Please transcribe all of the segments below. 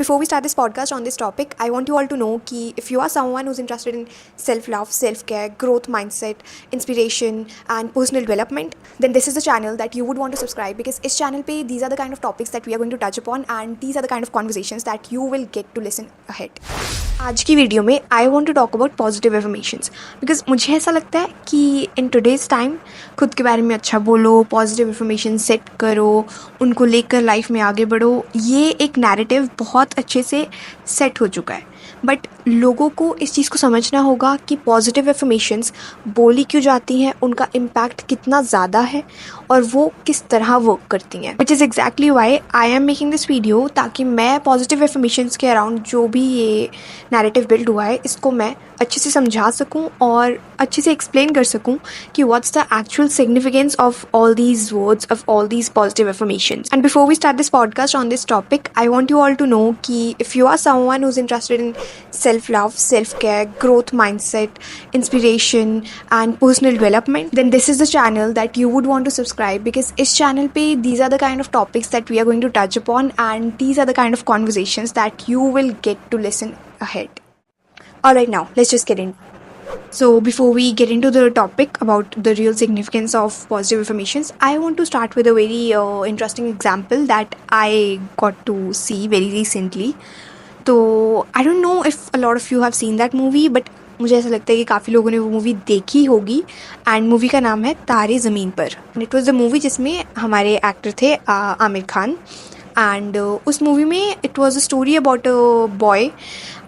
Before we start this podcast on this topic, I want you all to know कि if you are someone who's interested in self-love, self-care, growth mindset, inspiration and personal development, then this is the channel that you would want to subscribe because इस channel पे these are the kind of topics that we are going to touch upon and these are the kind of conversations that you will get to listen ahead. आज की video में I want to talk about positive affirmations because मुझे ऐसा लगता है कि in today's time खुद के बारे में अच्छा बोलो, पॉजिटिव एफर्मेशन सेट करो, उनको लेकर लाइफ में आगे बढ़ो, ये एक नैरेटिव बहुत अच्छे से सेट हो चुका है. बट लोगों को इस चीज़ को समझना होगा कि पॉजिटिव एफर्मेशंस बोली क्यों जाती हैं, उनका इम्पैक्ट कितना ज़्यादा है और वो किस तरह वर्क करती हैं. Which is exactly Y I am making this video, ताकि मैं पॉजिटिव एफर्मेशंस के अराउंड जो भी ये नैरेटिव बिल्ड हुआ है इसको मैं अच्छे से समझा सकूं और अच्छे से एक्सप्लेन कर सकूं कि what's the actual significance of all these words, of all these positive affirmations. And before we start this podcast on this topic, I want you all to know कि if you are someone who's interested in self-love, self-care, growth mindset, inspiration and personal development, then this is the channel that you would want to subscribe because इस channel पे these are the kind of topics that we are going to touch upon and these are the kind of conversations that you will get to listen ahead. Alright, now let's just get in. So before we get into the topic about the real significance of positive affirmations, I want to start with a very interesting example that I got to see very recently. तो I don't know if a lot of you have seen that movie, but मुझे ऐसा लगता है कि काफ़ी लोगों ने वो मूवी देखी होगी. एंड मूवी का नाम है तारे ज़मीन पर. And it was the movie जिसमें हमारे एक्टर थे आमिर खान. एंड उस मूवी में it was a story about a boy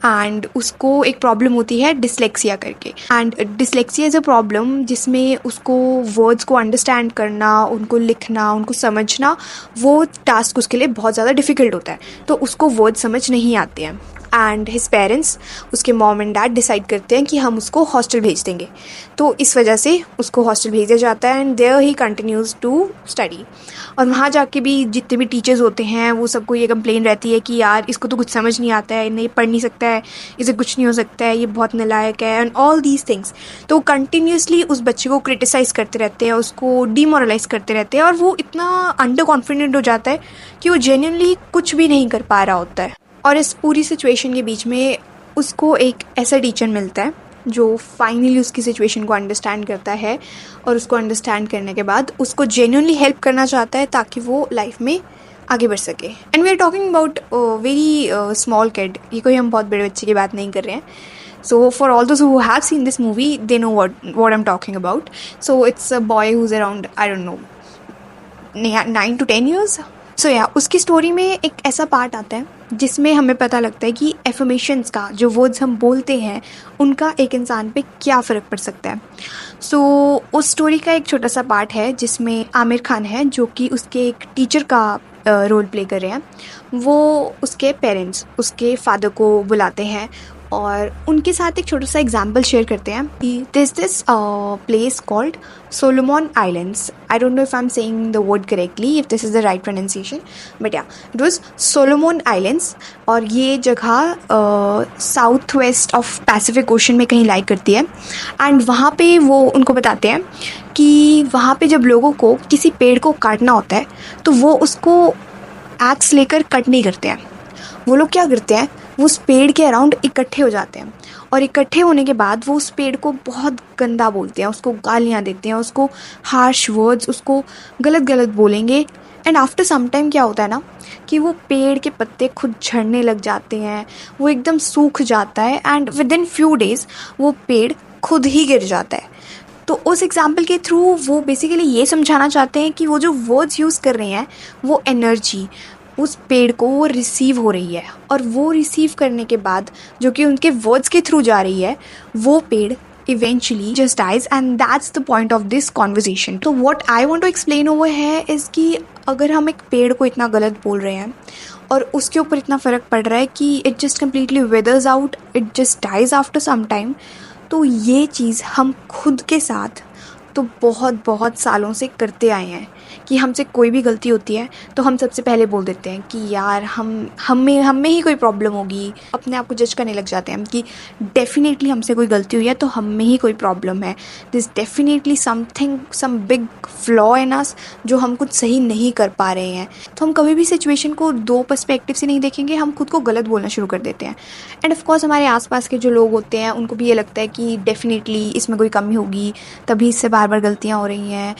and उसको एक प्रॉब्लम होती है डिसलेक्सिया करके. And dyslexia is a problem जिसमें उसको वर्ड्स को अंडरस्टैंड करना, उनको लिखना, उनको समझना, वो टास्क उसके लिए बहुत ज़्यादा डिफ़िकल्ट होता है. तो उसको वर्ड समझ नहीं आते हैं एंड हिज पेरेंट्स, उसके मॉम एंड डैड डिसाइड करते हैं कि हम उसको हॉस्टल भेज देंगे. तो इस वजह से उसको हॉस्टल भेजा जाता है and there he continues to study. और वहाँ जाके भी जितने भी टीचर्स होते हैं वो सबको ये कंप्लेन रहती है कि यार इसको तो कुछ समझ नहीं आता है, नहीं पढ़ नहीं सकता है, इसे कुछ नहीं हो सकता है, ये बहुत नालायक है एंड ऑल दीज थिंग्स. तो कंटिन्यूसली उस बच्चे को क्रिटिसाइज़ करते रहते हैं, उसको डीमोरलाइज करते रहते हैं और वो इतना अंडर कॉन्फिडेंट हो जाता है कि वो जेन्युइनली कुछ भी नहीं कर पा रहा होता है. और इस पूरी सिचुएशन के बीच में उसको एक ऐसा टीचर मिलता है जो फाइनली उसकी सिचुएशन को अंडरस्टैंड करता है और उसको अंडरस्टैंड करने के बाद उसको जेन्युइनली हेल्प करना चाहता है ताकि वो लाइफ में आगे बढ़ सके. And we are talking about very small kid. ये कोई हम बहुत बड़े बच्चे की बात नहीं कर रहे हैं. So for all those who have seen this movie, they know what I'm talking about. So it's a boy who's around, I don't know, 9 to 10 years. सो या उसकी स्टोरी में एक ऐसा पार्ट आता है जिसमें हमें पता लगता है कि एफर्मेशंस का, जो वर्ड्स हम बोलते हैं, उनका एक इंसान पे क्या फ़र्क पड़ सकता है. सो उस स्टोरी का एक छोटा सा पार्ट है जिसमें आमिर खान है जो कि उसके एक टीचर का रोल प्ले कर रहे हैं. वो उसके पेरेंट्स, उसके फादर को बुलाते हैं और उनके साथ एक छोटा सा एग्जाम्पल शेयर करते हैं. This place called Solomon islands. I don't know if I am saying the word correctly, if this is the right pronunciation, but या इट वाज सोलोमन आइलैंड्स. और ये जगह south west of Pacific ocean में कहीं लाई करती है. And वहाँ पे वो उनको बताते हैं कि वहाँ पे जब लोगों को किसी पेड़ को काटना होता है तो वो उसको एक्स लेकर कट नहीं करते हैं. वो लोग क्या करते हैं, वो उस पेड़ के अराउंड इकट्ठे हो जाते हैं और इकट्ठे होने के बाद वो उस पेड़ को बहुत गंदा बोलते हैं, उसको गालियाँ देते हैं, उसको हार्श वर्ड्स, उसको गलत गलत बोलेंगे. एंड आफ्टर सम टाइम क्या होता है ना कि वो पेड़ के पत्ते खुद झड़ने लग जाते हैं, वो एकदम सूख जाता है and with in few days वो पेड़ खुद ही गिर जाता है. तो उस एग्जाम्पल के थ्रू वो बेसिकली ये समझाना चाहते हैं कि वो जो वर्ड्स यूज़ कर रहे हैं वो एनर्जी उस पेड़ को वो रिसीव हो रही है और वो रिसीव करने के बाद जो कि उनके वर्ड्स के थ्रू जा रही है, वो पेड़ eventually just dies. And that's the point of this conversation. तो what I want to explain over है इज़ कि अगर हम एक पेड़ को इतना गलत बोल रहे हैं और उसके ऊपर इतना फ़र्क पड़ रहा है कि it just completely withers out, it just dies after some time, तो ये चीज़ हम खुद के साथ तो बहुत बहुत सालों से करते आए हैं. कि हमसे कोई भी गलती होती है तो हम सबसे पहले बोल देते हैं कि यार हम में ही कोई प्रॉब्लम होगी। अपने आप को जज करने लग जाते हैं हम कि डेफिनेटली हमसे कोई गलती हुई है तो हम में ही कोई प्रॉब्लम है, this definitely some big flaw in us, जो हम कुछ सही नहीं कर पा रहे हैं। तो हम कभी भी सिचुएशन को दो पर्सपेक्टिव से नहीं देखेंगे, हम खुद को गलत बोलना शुरू कर देते हैं। एंड ऑफ कोर्स हमारे आसपास के जो लोग होते हैं उनको भी ये लगता है कि डेफिनेटली इसमें कोई कमी होगी, तभी इससे बार बार गलतियाँ हो रही हैं,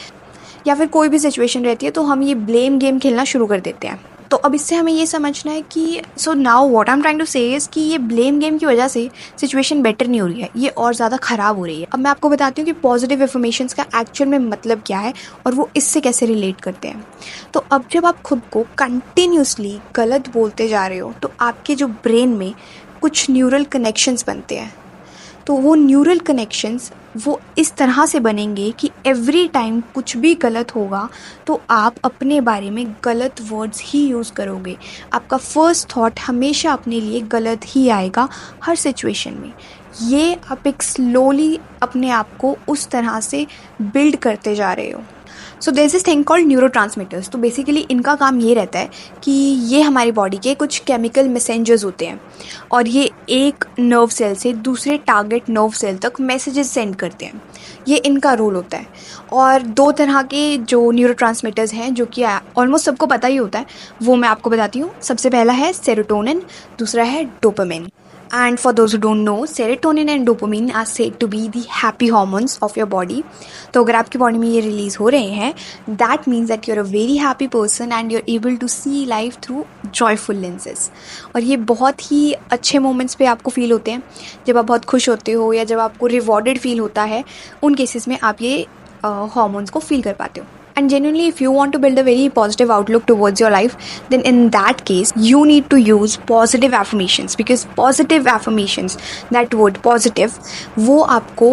या फिर कोई भी सिचुएशन रहती है तो हम ये ब्लेम गेम खेलना शुरू कर देते हैं। तो अब इससे हमें ये समझना है कि so now what I am trying to say is कि ये ब्लेम गेम की वजह से सिचुएशन बेटर नहीं हो रही है, ये और ज़्यादा ख़राब हो रही है। अब मैं आपको बताती हूँ कि पॉजिटिव एफर्मेशंस का एक्चुअल में मतलब क्या है और वो इससे कैसे रिलेट करते हैं। तो अब जब आप खुद को कंटिन्यूसली गलत बोलते जा रहे हो तो आपके जो ब्रेन में कुछ न्यूरल कनेक्शंस बनते हैं। तो वो न्यूरल कनेक्शंस वो इस तरह से बनेंगे कि एवरी टाइम कुछ भी गलत होगा तो आप अपने बारे में गलत वर्ड्स ही यूज़ करोगे। आपका फर्स्ट थॉट हमेशा अपने लिए गलत ही आएगा हर सिचुएशन में। ये आप एक स्लोली अपने आप को उस तरह से बिल्ड करते जा रहे हो। So there is this thing called neurotransmitters. तो बेसिकली इनका काम ये रहता है कि ये हमारी बॉडी के कुछ केमिकल मैसेंजर्स होते हैं और ये एक नर्व सेल से दूसरे टारगेट नर्व सेल तक मैसेजेस सेंड करते हैं। ये इनका रोल होता है। और दो तरह के जो न्यूरोट्रांसमीटर्स हैं जो कि ऑलमोस्ट सबको पता ही होता है, वो मैं आपको बताती हूँ। सबसे पहला है सेरोटोनिन, दूसरा है dopamine. And for those who don't know, serotonin and dopamine are said to be the happy hormones of your body. तो अगर आपकी बॉडी में ये रिलीज़ हो रहे हैं, that means that you're a very happy person and you're able to see life through joyful lenses. और ये बहुत ही अच्छे मोमेंट्स पे आपको फील होते हैं जब आप बहुत खुश होते हो या जब आपको रिवॉर्डेड फील होता है। उन केसेस में आप ये हॉर्मोन्स को फील कर पाते हो। And genuinely, if you want to build a very positive outlook towards your life, then in that case, you need to use positive affirmations, because positive affirmations, that word positive, वो आपको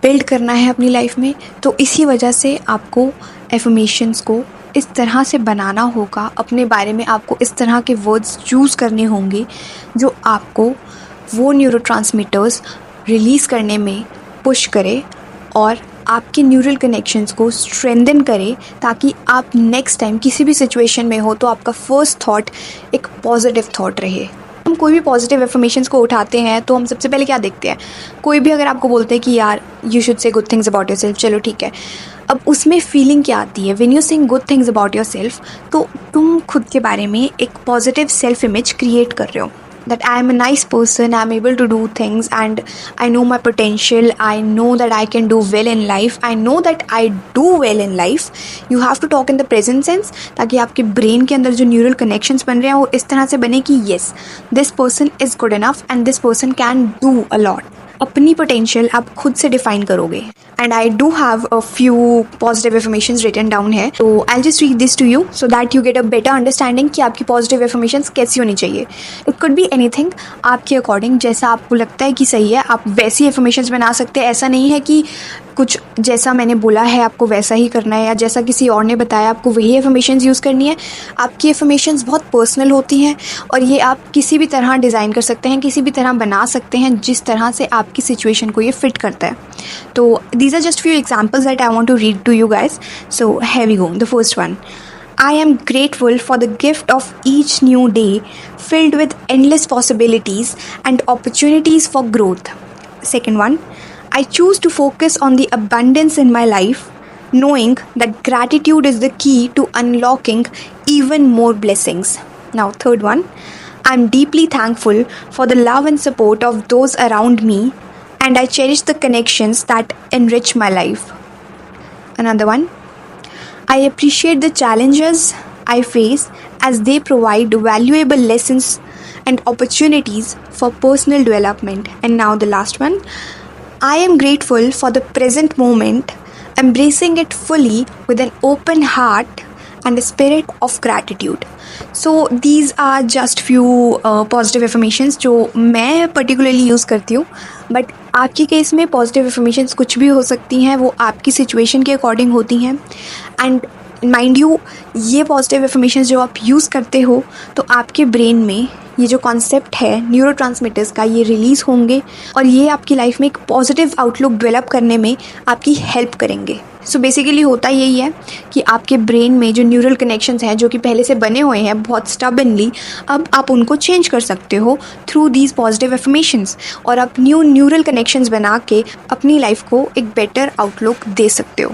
build करना है अपनी life में। तो इसी वजह से आपको affirmations को इस तरह से बनाना होगा, अपने बारे में आपको इस तरह के words choose करने होंगे जो आपको वो न्यूरोट्रांसमीटर्स रिलीज़ करने में पुश करे और आपके न्यूरल कनेक्शंस को स्ट्रेंथन करे, ताकि आप नेक्स्ट टाइम किसी भी सिचुएशन में हो तो आपका फर्स्ट थॉट एक पॉजिटिव थॉट रहे। हम कोई भी पॉजिटिव एफर्मेशंस को उठाते हैं तो हम सबसे पहले क्या देखते हैं, कोई भी अगर आपको बोलते हैं कि यार you should say good things about your self, चलो ठीक है। अब उसमें फीलिंग क्या आती है when you saying good things about your self, तो तुम खुद के बारे में एक पॉजिटिव सेल्फ इमेज क्रिएट कर रहे हो। That I am a nice person, I am able to do things and I know my potential, I know that I can do well in life, I know that I do well in life. You have to talk in the present tense ताकि आपके brain के अंदर जो neural connections बन रहे हैं वो इस तरह से बने कि yes, this person is good enough and this person can do a lot. अपनी पोटेंशियल आप खुद से डिफाइन करोगे। And I do have a few positive affirmations written down है, तो I just read this to you so that you get a better understanding कि आपकी positive affirmations कैसी होनी चाहिए। इट कुड बी एनीथिंग, आपके अकॉर्डिंग जैसा आपको लगता है कि सही है आप वैसी एफर्मेशंस बना सकते हैं। ऐसा नहीं है कि कुछ जैसा मैंने बोला है आपको वैसा ही करना है या जैसा किसी और ने बताया आपको वही एफर्मेशंस यूज़ करनी है। आपकी एफर्मेशंस बहुत पर्सनल होती हैं और ये आप किसी भी तरह डिज़ाइन कर सकते हैं, किसी भी तरह बना सकते हैं जिस तरह से आपकी सिचुएशन को ये फिट करता है। तो these are just few examples that I want to read to you guys. So have we go. The first one, I am grateful for the gift of each new day filled with endless possibilities and opportunities for growth. Second one, I choose to focus on the abundance in my life, knowing that gratitude is the key to unlocking even more blessings. Now, third one, I'm deeply thankful for the love and support of those around me, and I cherish the connections that enrich my life. Another one, I appreciate the challenges I face as they provide valuable lessons and opportunities for personal development. And now the last one, I am grateful for the present moment, embracing it fully with an open heart and a spirit of gratitude. So these are just few positive affirmations जो मैं particularly use करती हूँ, but आपके case में positive affirmations कुछ भी हो सकती हैं, वो आपकी सिचुएशन के अकॉर्डिंग होती हैं। एंड माइंड यू, ये पॉजिटिव एफर्मेशंस जो आप यूज़ करते हो तो आपके ब्रेन में ये जो कॉन्सेप्ट है न्यूरोट्रांसमीटर्स का, ये रिलीज़ होंगे और ये आपकी लाइफ में एक पॉजिटिव आउटलुक डेवलप करने में आपकी हेल्प करेंगे। सो बेसिकली होता यही है कि आपके ब्रेन में जो न्यूरल कनेक्शंस हैं जो कि पहले से बने हुए हैं बहुत स्टबनली, अब आप उनको चेंज कर सकते हो थ्रू दीज पॉजिटिव एफर्मेशंस, और आप न्यू न्यूरल कनेक्शंस बना के अपनी लाइफ को एक बेटर आउटलुक दे सकते हो।